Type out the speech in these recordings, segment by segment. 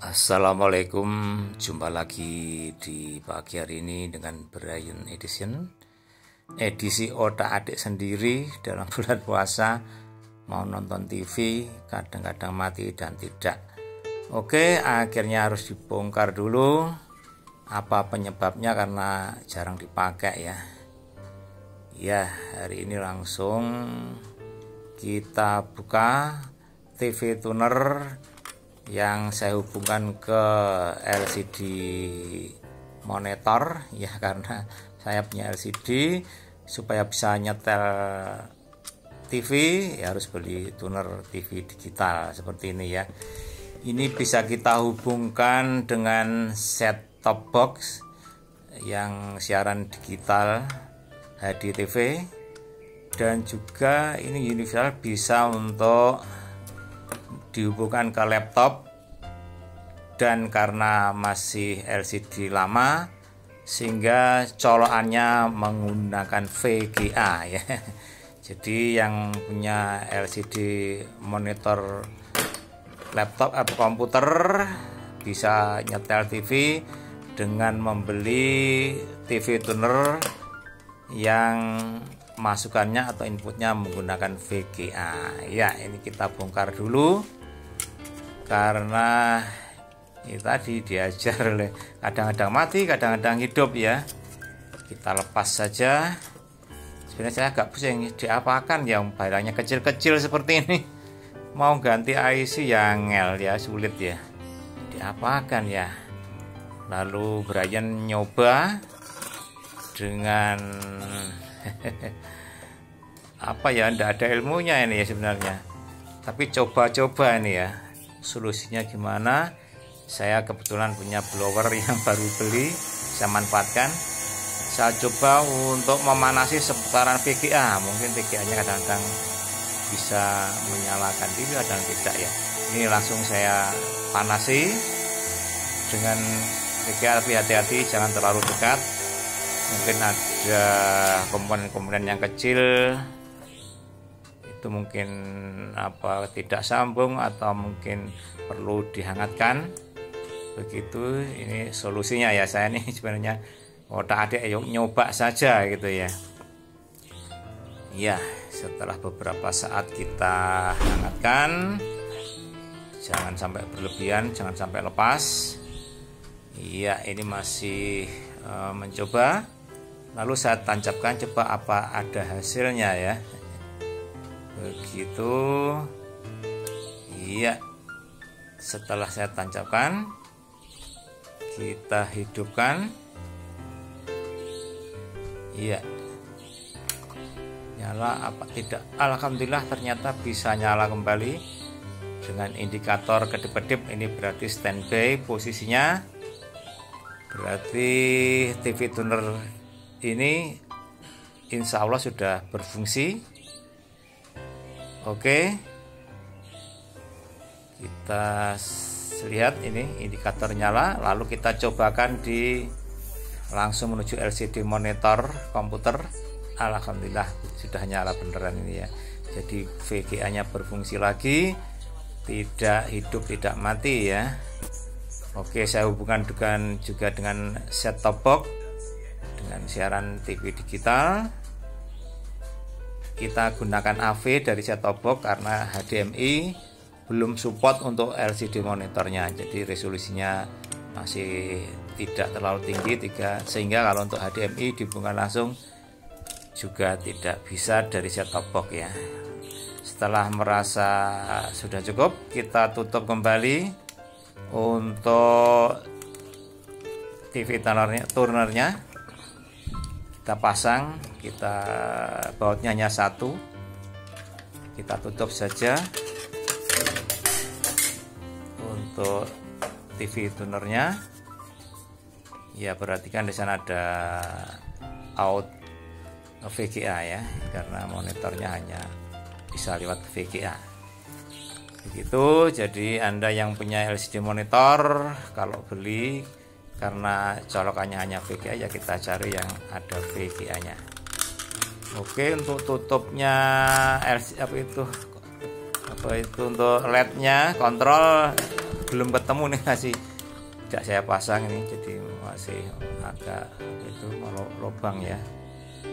Assalamualaikum, jumpa lagi di pagi hari ini dengan Brian Edition, edisi otak-atik sendiri dalam bulan puasa. Mau nonton TV kadang-kadang mati dan tidak. Oke, akhirnya harus dibongkar dulu. Apa penyebabnya? Karena jarang dipakai ya. Ya, hari ini langsung kita buka TV tuner yang saya hubungkan ke LCD monitor ya, karena saya punya LCD. Supaya bisa nyetel TV ya harus beli tuner TV digital seperti ini ya. Ini bisa kita hubungkan dengan set top box yang siaran digital HDTV, dan juga ini universal, bisa untuk dihubungkan ke laptop. Dan karena masih LCD lama sehingga colokannya menggunakan VGA ya. Jadi yang punya LCD monitor laptop atau komputer bisa nyetel TV dengan membeli TV tuner yang masukannya atau inputnya menggunakan VGA ya. Ini kita bongkar dulu karena ini tadi diajar oleh kadang-kadang mati kadang-kadang hidup ya. Kita lepas saja. Sebenarnya saya agak pusing diapakan yang barangnya kecil-kecil seperti ini. Mau ganti IC yang ngel ya, sulit ya. Diapakan ya. Lalu Brian nyoba dengan apa ya, ndak ada ilmunya ini ya sebenarnya, tapi coba-coba ini ya solusinya gimana. Saya kebetulan punya blower yang baru beli, saya manfaatkan. Saya coba untuk memanasi seputaran VGA. Mungkin VGA nya kadang-kadang bisa menyalakan TV, kadang tidak ya. Ini langsung saya panasi dengan VGA, tapi hati-hati jangan terlalu dekat. Mungkin ada komponen-komponen yang kecil itu mungkin tidak sambung atau mungkin perlu dihangatkan. Begitu, ini solusinya ya. Saya nih sebenarnya otak-atik nyoba saja gitu ya. Ya, setelah beberapa saat kita hangatkan, jangan sampai berlebihan, jangan sampai lepas. Iya, ini masih mencoba. Lalu saya tancapkan, coba apa ada hasilnya ya. Begitu. Iya. Setelah saya tancapkan, kita hidupkan. Iya. Nyala apa tidak? Alhamdulillah ternyata bisa nyala kembali dengan indikator kedip-kedip. Ini berarti standby posisinya. Berarti TV tuner ini insya Allah sudah berfungsi. Oke, kita lihat ini indikator nyala. Lalu kita cobakan langsung menuju LCD monitor komputer. Alhamdulillah sudah nyala beneran ini ya. Jadi VGA nya berfungsi lagi, tidak hidup tidak mati ya. Oke, saya hubungkan juga dengan set top box dengan siaran TV digital. Kita gunakan AV dari set top box karena HDMI belum support untuk LCD monitornya. Jadi resolusinya masih tidak terlalu tinggi sehingga kalau untuk HDMI dihubungkan langsung juga tidak bisa dari set top box ya. Setelah merasa sudah cukup, kita tutup kembali. Untuk TV tunernya kita pasang, kita bautnya hanya satu, kita tutup saja. Untuk TV tunernya ya, perhatikan di sana ada out VGA ya, karena monitornya hanya bisa lewat VGA. Begitu. Jadi Anda yang punya LCD monitor kalau beli karena colokannya hanya VGA ya, kita cari yang ada VGA nya. Oke, untuk tutupnya LCD apa itu untuk LED nya kontrol belum ketemu nih, masih tidak saya pasang ini, jadi masih agak itu lubang ya.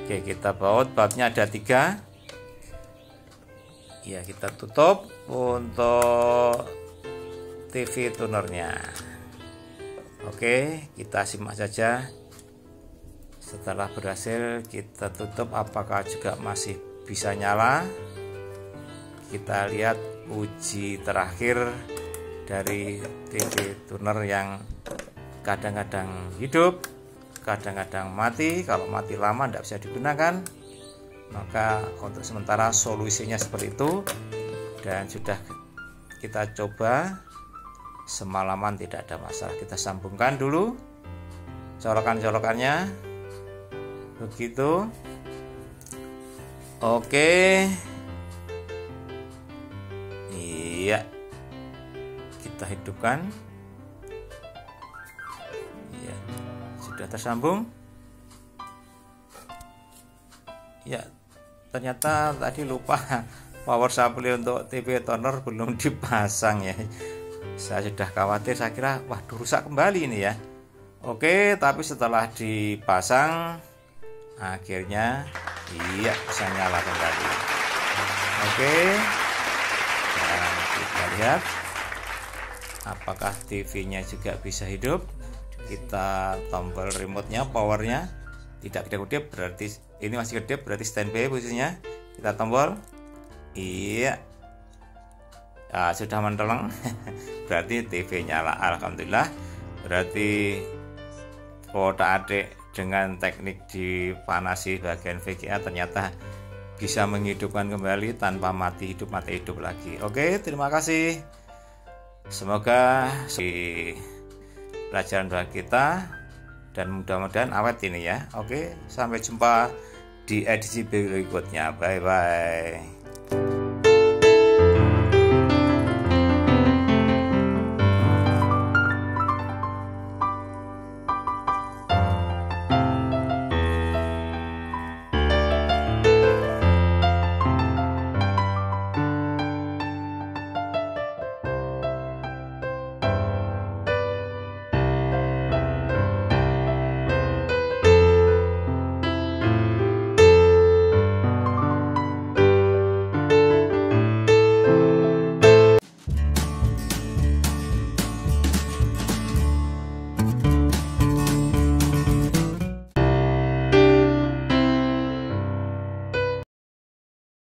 Oke, kita bautnya ada 3 ya, kita tutup untuk TV tunernya. Oke, kita simak saja. Setelah berhasil kita tutup, apakah juga masih bisa nyala. Kita lihat uji terakhir dari TV tuner yang kadang-kadang hidup, kadang-kadang mati. Kalau mati lama tidak bisa digunakan, maka untuk sementara solusinya seperti itu. Dan sudah kita coba semalaman, tidak ada masalah. Kita sambungkan dulu colokan-colokannya begitu. Oke, iya, kita hidupkan. Ya, sudah tersambung. Ya, ternyata tadi lupa power supply untuk TV tuner belum dipasang ya. Saya sudah khawatir, saya kira waduh rusak kembali ini ya. Oke, tapi setelah dipasang akhirnya iya bisa nyala kembali. Oke, dan kita lihat apakah TV-nya juga bisa hidup. Kita tombol remote-nya, powernya tidak kedip-kedip, berarti ini masih kedip, berarti standby posisinya. Kita tombol, iya, nah, sudah menteleng. Berarti TV nyala, alhamdulillah. Berarti kotak adik dengan teknik dipanasi bagian VGA ternyata bisa menghidupkan kembali tanpa mati hidup lagi. Oke, terima kasih. Semoga pelajaran bagi kita dan mudah-mudahan awet ini ya. Oke, sampai jumpa di edisi berikutnya. Bye bye.